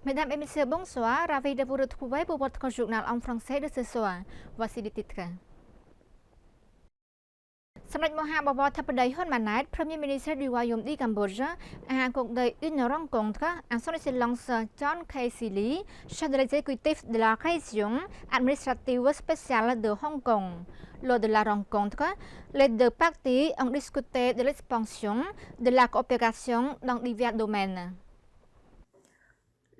Mesdames et messieurs, bonsoir. Ravi de vous retrouver pour votre journal en français de ce soir. Voici les titres. Samrat Mohamed Thapadei Hun Manet, Premier ministre du Royaume du Cambodge, a accordé une rencontre à son excellence John Casey Lee, chef de l'exécutif de la région administrative spéciale de Hong Kong. Lors de la rencontre, les deux parties ont discuté de l'expansion de la coopération dans divers domaines.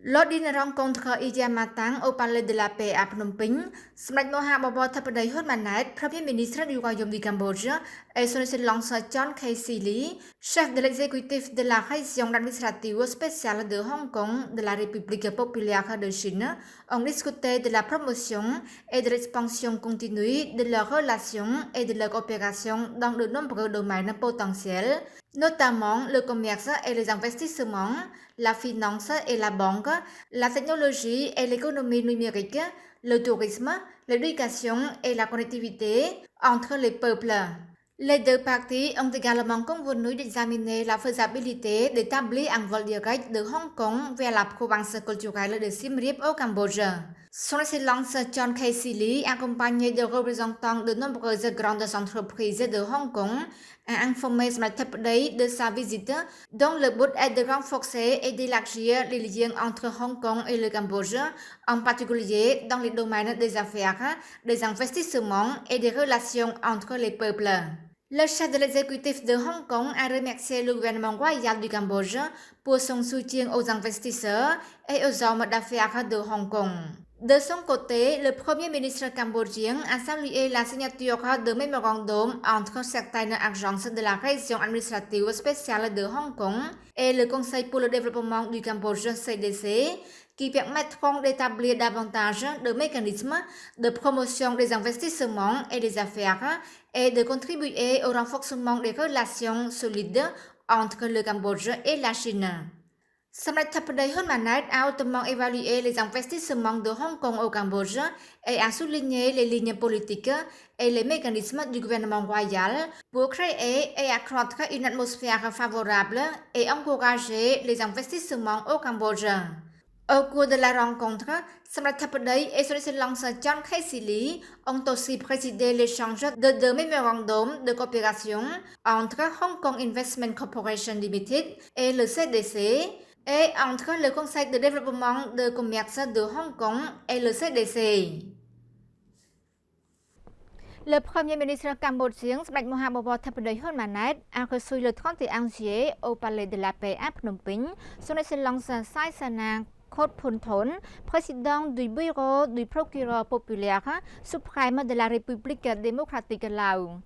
Lors d'une rencontre hier matin au palais de la paix à Phnom Penh, Samdech Mohamed Thapadei Hun Manet, Premier ministre du Royaume du Cambodge, et son excellence John Casey Lee, chef de l'exécutif de la région administrative spéciale de Hong Kong de la République populaire de Chine, ont discuté de la promotion et de l'expansion continue de leurs relations et de leur coopération dans de nombreux domaines potentiels, notamment le commerce et les investissements, la finance et la banque, la technologie et l'économie numérique, le tourisme, l'éducation et la connectivité entre les peuples. Les deux parties ont également convenu d'examiner la faisabilité d'établir un vol direct de Hong Kong vers la province culturelle de Siem Reap au Cambodge. Son Excellence John Casey Lee, accompagné de représentants de nombreuses grandes entreprises de Hong Kong, a informé Samdech Thapadei de sa visite, dont le but est de renforcer et d'élargir les liens entre Hong Kong et le Cambodge, en particulier dans les domaines des affaires, des investissements et des relations entre les peuples. Le chef de l'exécutif de Hong Kong a remercié le gouvernement royal du Cambodge pour son soutien aux investisseurs et aux hommes d'affaires de Hong Kong. De son côté, le Premier ministre cambodgien a salué la signature de mémorandum entre certaines agences de la région administrative spéciale de Hong Kong et le Conseil pour le développement du Cambodge CDC, qui permettront d'établir davantage de mécanismes de promotion des investissements et des affaires et de contribuer au renforcement des relations solides entre le Cambodge et la Chine. Samdech Thapadei Hun Manet a hautement évalué les investissements de Hong Kong au Cambodge et a souligné les lignes politiques et les mécanismes du gouvernement royal pour créer et accroître une atmosphère favorable et encourager les investissements au Cambodge. Au cours de la rencontre, Samdech Thapadei et son excellence John Casey Lee ont aussi présidé l'échange de deux mémorandums de coopération entre Hong Kong Investment Corporation Limited et le CDC, et entre le Conseil de développement de commerce de Hong Kong et le CDC. Le Premier ministre cambodgien Samdech Mohamed Thapadei Hun Manet a reçu le 31 juillet au palais de la paix à Phnom Penh son excellence Saisana Khotphunthon, président du bureau du procureur populaire suprême de la République démocratique Laos.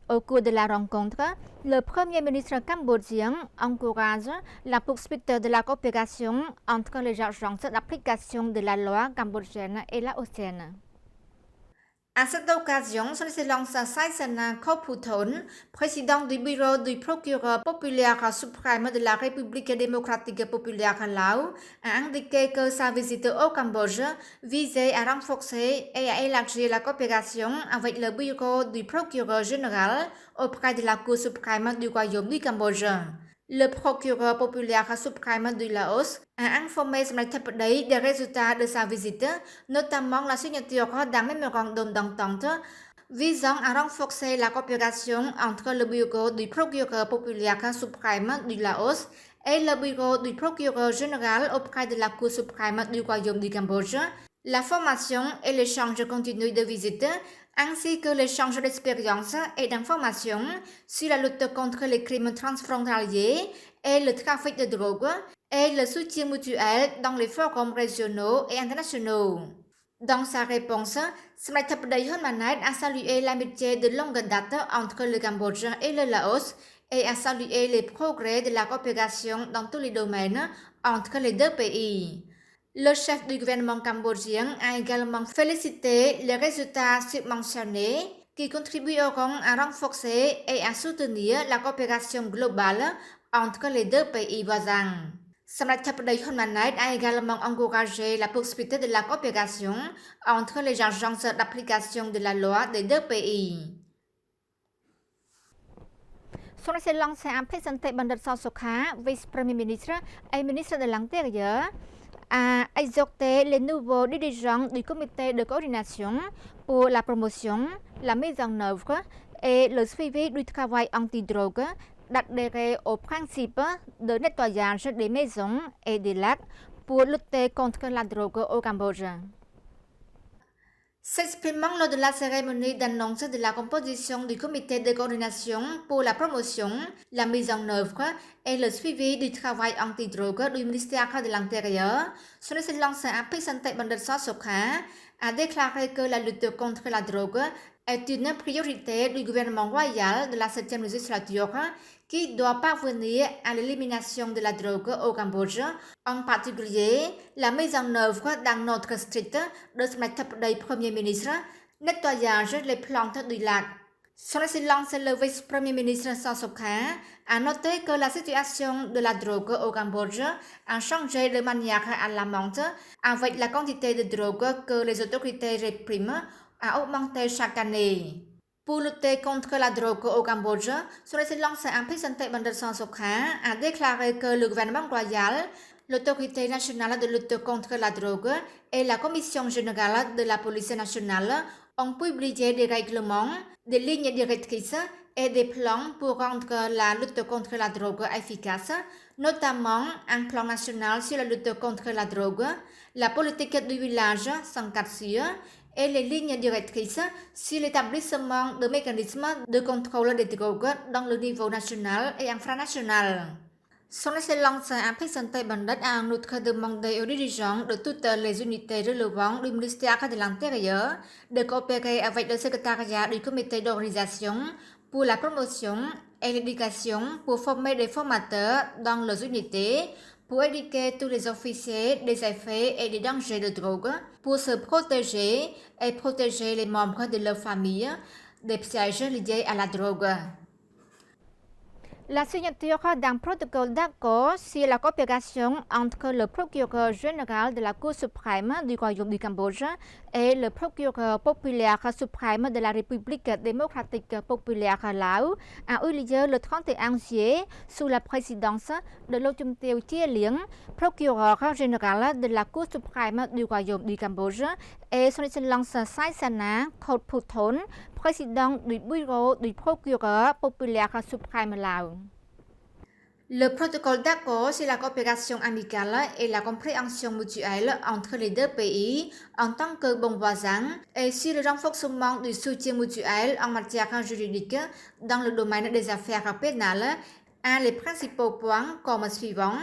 Au cours de la rencontre, le Premier ministre cambodgien encourage la poursuite de la coopération entre les agences d'application de la loi cambodgienne et laotienne. À cette occasion, son excellence Saisana Khotphunthon, président du bureau du procureur populaire suprême de la République démocratique populaire Laos, a indiqué que sa visite au Cambodge visait à renforcer et à élargir la coopération avec le bureau du procureur général auprès de la Cour suprême du Royaume du Cambodge. Le procureur populaire suprême du Laos a informé Samdech Thapadei des résultats de sa visite, notamment la signature d'un mémorandum d'entente visant à renforcer la coopération entre le bureau du procureur populaire suprême du Laos et le bureau du procureur général auprès de la Cour suprême du Royaume du Cambodge, la formation et l'échange continu de visites, ainsi que l'échange d'expériences et d'informations sur la lutte contre les crimes transfrontaliers et le trafic de drogue et le soutien mutuel dans les forums régionaux et internationaux. Dans sa réponse, Samdech Thapadei Hun Manet a salué l'amitié de longue date entre le Cambodge et le Laos et a salué les progrès de la coopération dans tous les domaines entre les deux pays. Le chef du gouvernement cambodgien a également félicité les résultats submentionnés qui contribueront à renforcer et à soutenir la coopération globale entre les deux pays voisins. Samdech Thapadei Hun Manet a également encouragé la poursuite de la coopération entre les agences d'application de la loi des deux pays. Son Excellence a présenté Bandar Sosokha, vice-premier ministre et ministre de l'Intérieur, a exhorté les nouveaux dirigeants du comité de coordination pour la promotion, la mise en œuvre et le suivi du travail antidrogue d'adhérer au principe de nettoyage des maisons et des lacs pour lutter contre la drogue au Cambodge. S'exprimant lors de la cérémonie d'annonce de la composition du comité de coordination pour la promotion, la mise en œuvre et le suivi du travail antidrogue du ministère de l'Intérieur, son Excellence Apicente Bandar Sokha a déclaré que la lutte contre la drogue est une priorité du gouvernement royal de la 7e législature qui doit parvenir à l'élimination de la drogue au Cambodge, en particulier la mise en œuvre dans notre strict de Smaitapday Premier ministre, nettoyage les plantes du lac. Son Excellence le vice-premier ministre Sokha a noté que la situation de la drogue au Cambodge a changé de manière alarmante avec la quantité de drogue que les autorités répriment a augmenté chaque année. Pour lutter contre la drogue au Cambodge, son Excellence Apicente Bandar Sokha a déclaré que le gouvernement royal, l'autorité nationale de lutte contre la drogue et la Commission générale de la police nationale ont publié des règlements, des lignes directrices et des plans pour rendre la lutte contre la drogue efficace, notamment un plan national sur la lutte contre la drogue, la politique du village sans quartier et les lignes directrices sur l'établissement de mécanismes de contrôle des drogues dans le niveau national et infranational. Son Excellence Apicente Bandar a en outre demandé aux dirigeants de toutes les unités relevantes du ministère de l'Intérieur de coopérer avec le secrétariat du comité d'organisation pour la promotion et l'éducation pour former des formateurs dans les unités, pour éduquer tous les officiers des effets et des dangers de drogue, pour se protéger et protéger les membres de leur famille des pièges liés à la drogue. La signature d'un protocole d'accord sur la coopération entre le procureur général de la Cour suprême du Royaume du Cambodge et le procureur populaire suprême de la République démocratique populaire Laos a eu lieu le 31 juillet sous la présidence de Lochum Teo Chia Lieng, procureur général de la Cour suprême du Royaume du Cambodge, et son Excellence Saisana Khotputhon, président du bureau du procureur populaire suprême Laos. Le protocole d'accord sur la coopération amicale et la compréhension mutuelle entre les deux pays en tant que bons voisins et sur le renforcement du soutien mutuel en matière juridique dans le domaine des affaires pénales a les principaux points comme suivant.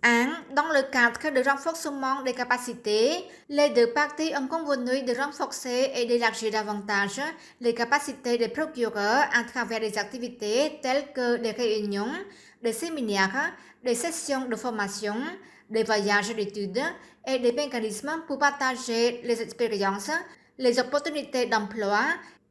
1. Dans le cadre de renforcement des capacités, les deux parties ont convenu de renforcer et d'élargir davantage les capacités des procureurs à travers des activités telles que des réunions, des séminaires, des sessions de formation, des voyages d'études et des mécanismes pour partager les expériences, les opportunités d'emploi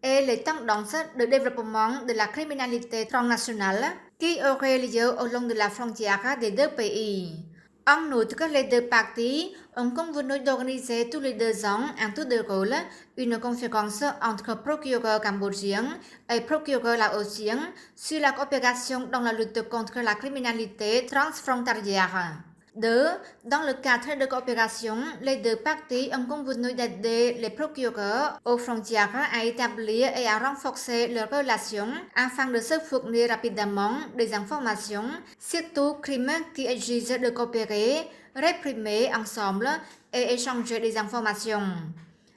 et les tendances de développement de la criminalité transnationale qui aurait lieu au long de la frontière des deux pays. En outre, les deux parties ont convenu d'organiser tous les 2 ans un tour de rôle, une conférence entre procureurs cambodgiens et procureurs laotiens sur la coopération dans la lutte contre la criminalité transfrontalière. 2. Dans le cadre de coopération, les deux parties ont convenu d'aider les procureurs aux frontières à établir et à renforcer leurs relations afin de se fournir rapidement des informations sur tout crime qui exige de coopérer, réprimer ensemble et échanger des informations.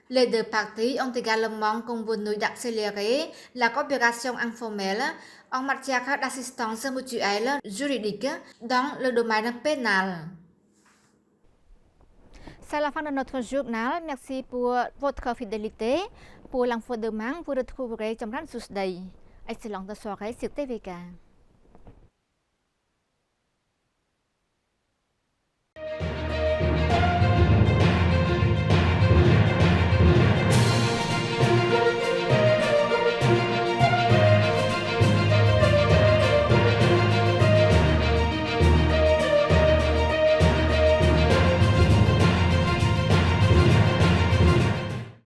Les deux parties ont également convenu d'accélérer la coopération informelle en matière d'assistance mutuelle juridique dans le domaine pénal. C'est la fin de notre journal. Merci pour votre fidélité. Pour l'info demain, vous retrouverez Chamran Susday. Excellente soirée sur TVK.